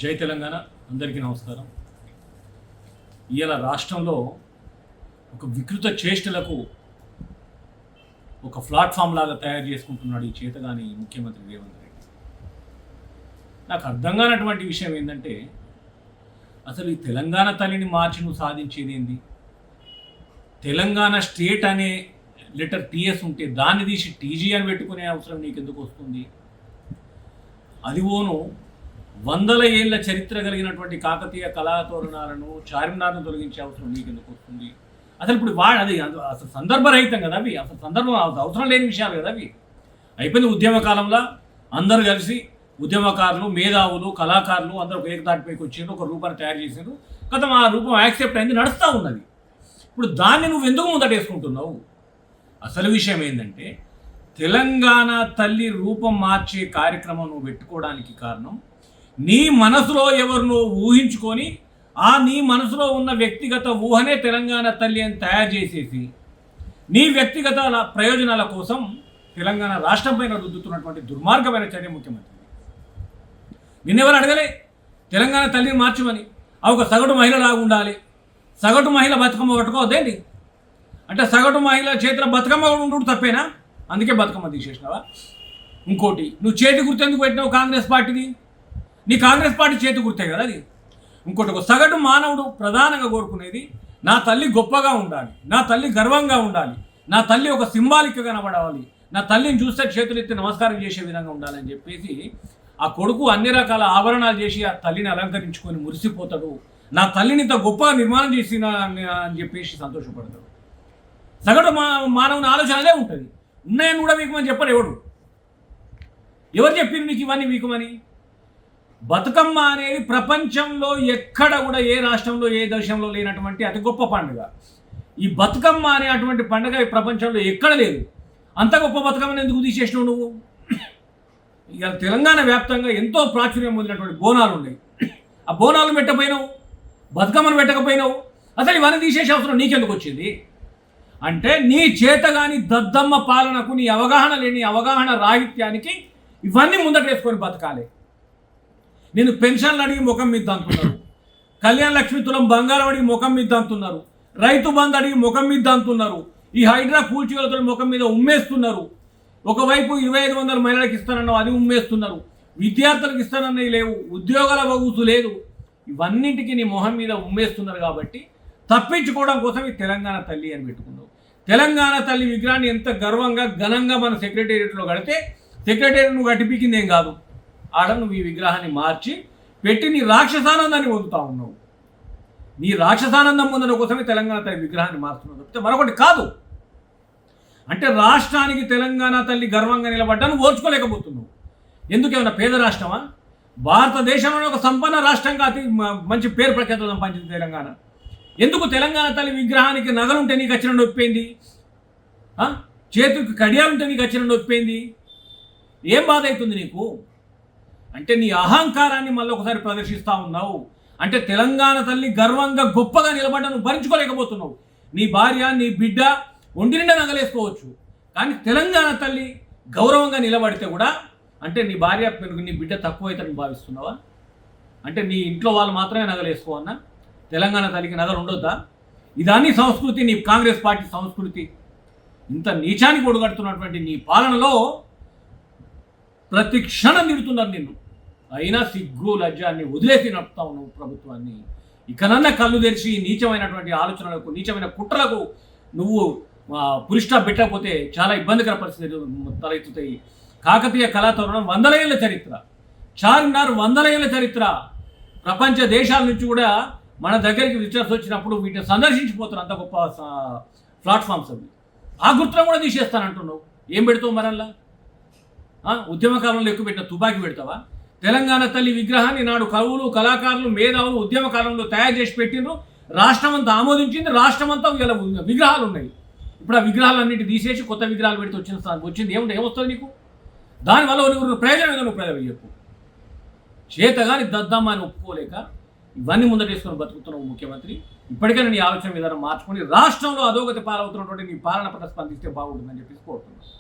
జై తెలంగాణ. అందరికీ నమస్కారం. ఇవాళ రాష్ట్రంలో ఒక వికృత చేష్టలకు ఒక ప్లాట్ఫామ్ లాగా తయారు చేసుకుంటున్నాడు ఈ చేతగాని ముఖ్యమంత్రి రేవంత్ రెడ్డి. నాకు అర్థం కానటువంటి విషయం ఏంటంటే, అసలు ఈ తెలంగాణ తల్లిని మార్చి నువ్వు సాధించేది ఏంది? తెలంగాణ స్టేట్ అనే లెటర్ టీఎస్ ఉంటే దాన్ని తీసి టీజీ అని పెట్టుకునే అవసరం నీకు ఎందుకు వస్తుంది? అది ఓను వందల ఏళ్ల చరిత్ర కలిగినటువంటి కాకతీయ కళాతోరణాలను చార్మినార్ను తొలగించే అవసరం నీకెందుకు వస్తుంది? అసలు ఇప్పుడు అది అసలు సందర్భరహితం కదా అవి, అసలు సందర్భం అవసరం లేని విషయాలు కదా అవి. అయిపోయింది. ఉద్యమ కాలంలో అందరు కలిసి ఉద్యమకారులు, మేధావులు, కళాకారులు అందరూ ఒక ఏకతాటిపైకి వచ్చారు, ఒక రూపాన్ని తయారు చేశారు. గతం ఆ రూపం యాక్సెప్ట్ అయింది, నడుస్తూ ఉన్నది. ఇప్పుడు దాన్ని నువ్వు ఎందుకు ముందటేసుకుంటున్నావు? అసలు విషయం ఏంటంటే, తెలంగాణ తల్లి రూపం మార్చే కార్యక్రమం నువ్వు పెట్టుకోవడానికి కారణం, నీ మనసులో ఎవరినో ఊహించుకొని నీ మనసులో ఉన్న వ్యక్తిగత ఊహనే తెలంగాణ తల్లి అని తయారు చేసేసి నీ వ్యక్తిగత ప్రయోజనాల కోసం తెలంగాణ రాష్ట్రం పైన రుద్దుతున్నటువంటి దుర్మార్గమైన చర్య ముఖ్యమంత్రి. నిన్నెవరు అడగలే తెలంగాణ తల్లిని మార్చమని. ఒక సగటు మహిళలాగా ఉండాలి, సగటు మహిళ బతుకమ్మ పట్టుకోవద్దేంటి అంటే, సగటు మహిళ చేతిలో బతుకమ్మ ఉండు తప్పేనా? అందుకే బతుకమ్మ తీసేసినావా? ఇంకోటి, నువ్వు చేతి గుర్తు ఎందుకు పెట్టినావు? కాంగ్రెస్ పార్టీది. నీ కాంగ్రెస్ పార్టీ చేతి గుర్తే కదా అది. ఇంకోటి, ఒక సగటు మానవుడు ప్రధానంగా కోరుకునేది, నా తల్లి గొప్పగా ఉండాలి, నా తల్లి గర్వంగా ఉండాలి, నా తల్లి ఒక సింబాలిక్గా కనబడాలి, నా తల్లిని చూస్తే చేతులు ఎత్తి నమస్కారం చేసే విధంగా ఉండాలని చెప్పేసి ఆ కొడుకు అన్ని రకాల ఆభరణాలు చేసి ఆ తల్లిని అలంకరించుకొని మురిసిపోతాడు. నా తల్లిని ఇంత గొప్పగా నిర్మాణం చేసిన అని చెప్పేసి సంతోషపడతాడు. సగటు మానవుని ఆలోచన అదే ఉంటుంది. ఉన్నాయని కూడా వీకమని చెప్పడు ఎవడు. ఎవరు చెప్పింది నీకు ఇవన్నీ వీకమని? బతుకమ్మ అనేది ప్రపంచంలో ఎక్కడ కూడా ఏ రాష్ట్రంలో ఏ దేశంలో లేనటువంటి అతి గొప్ప పండుగ. ఈ బతుకమ్మ అనేటువంటి పండుగ ఈ ప్రపంచంలో ఎక్కడ లేదు. అంత గొప్ప బతుకమ్మని ఎందుకు తీసేసినావు నువ్వు? ఇక తెలంగాణ వ్యాప్తంగా ఎంతో ప్రాచుర్యం పొందినటువంటి బోనాలు ఉన్నాయి. ఆ బోనాలు పెట్టకపోయినావు, బతుకమ్మను పెట్టకపోయినావు. అసలు ఇవన్నీ తీసేసే అవసరం నీకెందుకు వచ్చింది? అంటే నీ చేతగాని దద్దమ్మ పాలనకు, నీ అవగాహన లేని అవగాహన రాహిత్యానికి ఇవన్నీ ముందటేసుకొని బతకాలి. నేను పెన్షన్లు అడిగి ముఖం మీద అంటున్నారు, కళ్యాణ లక్ష్మి తులం బంగారం అడిగి ముఖం మీద అంటున్నారు, రైతు బంధు అడిగి ముఖం మీద అంటున్నారు, ఈ హైడ్రా కూల్చివేలతో ముఖం మీద ఉమ్మేస్తున్నారు. ఒకవైపు 2500 మహిళలకు ఇస్తానన్నావు, అది ఉమ్మేస్తున్నారు. విద్యార్థులకు ఇస్తానన్నవి లేవు, ఉద్యోగాల వగుసు లేదు. ఇవన్నింటికి నీ మొహం మీద ఉమ్మేస్తున్నారు. కాబట్టి తప్పించుకోవడం కోసం ఈ తెలంగాణ తల్లి అని పెట్టుకున్నావు. తెలంగాణ తల్లి విగ్రహాన్ని ఎంత గర్వంగా ఘనంగా మన సెక్రటేరియట్లో కడితే, సెక్రటేరియట్ నువ్వు గట్టిపీకింది ఏం కాదు. ఆడ నువ్వు ఈ విగ్రహాన్ని మార్చి పెట్టి నీ రాక్షసానందాన్ని పొందుతూ ఉన్నావు. నీ రాక్షసానందం పొందడం కోసమే తెలంగాణ తల్లి విగ్రహాన్ని మారుతున్నావు తప్పితే మరొకటి కాదు. అంటే రాష్ట్రానికి తెలంగాణ తల్లి గర్వంగా నిలబడ్డాను ఓర్చుకోలేకపోతున్నావు. ఎందుకేమన్నా పేద రాష్ట్రమా? భారతదేశంలోనే ఒక సంపన్న రాష్ట్రంగా అతి మంచి పేరు ప్రఖ్యాతులు సంపాదించింది తెలంగాణ. ఎందుకు తెలంగాణ తల్లి విగ్రహానికి నగలుంటే నీకు వచ్చిన నొప్పింది, చేతికి కడియాలుంటే నీకు వచ్చిన నొప్పింది? ఏం బాధ అవుతుంది నీకు? అంటే నీ అహంకారాన్ని మళ్ళీ ఒకసారి ప్రదర్శిస్తూ ఉన్నావు. అంటే తెలంగాణ తల్లి గర్వంగా గొప్పగా నిలబడ్డా నువ్వు భరించుకోలేకపోతున్నావు. నీ భార్య, నీ బిడ్డ ఒంటి నిండా నగలేసుకోవచ్చు, కానీ తెలంగాణ తల్లి గౌరవంగా నిలబడితే కూడా అంటే నీ భార్య, నీ బిడ్డ తక్కువ అవుతారని భావిస్తున్నావా? అంటే నీ ఇంట్లో వాళ్ళు మాత్రమే నగలేసుకోవన్నా? తెలంగాణ తల్లికి నగలు ఉండొద్దా? ఇదాన్ని సంస్కృతి, నీ కాంగ్రెస్ పార్టీ సంస్కృతి. ఇంత నీచానికి ఒడుగడుతున్నటువంటి నీ పాలనలో ప్రతి క్షణం తిడుతున్నారు నిన్ను. అయినా సిగ్గు లజ్జాన్ని వదిలేసి నడుపుతా ఉన్నావు ప్రభుత్వాన్ని. ఇకనన్నా కళ్ళు తెరిచి నీచమైనటువంటి ఆలోచనలకు, నీచమైన కుట్రలకు నువ్వు పురిష్టా పెట్టకపోతే చాలా ఇబ్బందికర పరిస్థితులు తలెత్తుతాయి. కాకతీయ కళాతోరణం 100 ఏళ్ల చరిత్ర, చార్మినార్ 100 ఏళ్ల చరిత్ర. ప్రపంచ దేశాల నుంచి కూడా మన దగ్గరికి విజిటర్స్ వచ్చినప్పుడు వీటిని సందర్శించిపోతారు. అంత గొప్ప ప్లాట్ఫామ్స్ అవి. ఆ గుర్తులను కూడా తీసేస్తానంటున్నావు. ఏం పెడతావు మరల్లా? ఉద్యమకాలంలో ఎక్కువ పెట్టిన తుపాకీ పెడతావా? తెలంగాణ తల్లి విగ్రహాన్ని నాడు కవులు, కళాకారులు, మేధావులు ఉద్యమకాలంలో తయారు చేసి పెట్టిండ్రు. రాష్ట్రం అంతా ఆమోదించింది. రాష్ట్రం అంతా ఇలా విగ్రహాలు ఉన్నాయి. ఇప్పుడు ఆ విగ్రహాలన్నింటి తీసేసి కొత్త విగ్రహాలు పెడితే వచ్చింది ఏమొస్తుంది నీకు? దానివల్ల నువ్వు ప్రయోజనం ఏదో నువ్వు ప్రజలకు చెప్పు. చేతగాని దద్దమ్మ అని ఒప్పుకోలేక ఇవన్నీ ముందటేసుకొని బతుకుతున్నావు ముఖ్యమంత్రి. ఇప్పటికైనా నీ ఆలోచన విధానం మార్చుకొని రాష్ట్రంలో అధోగతి పాలవుతున్నటువంటి నీ పాలన పట్ల స్పందిస్తే బాగుంటుందని చెప్పేసి కోరుతున్నాను.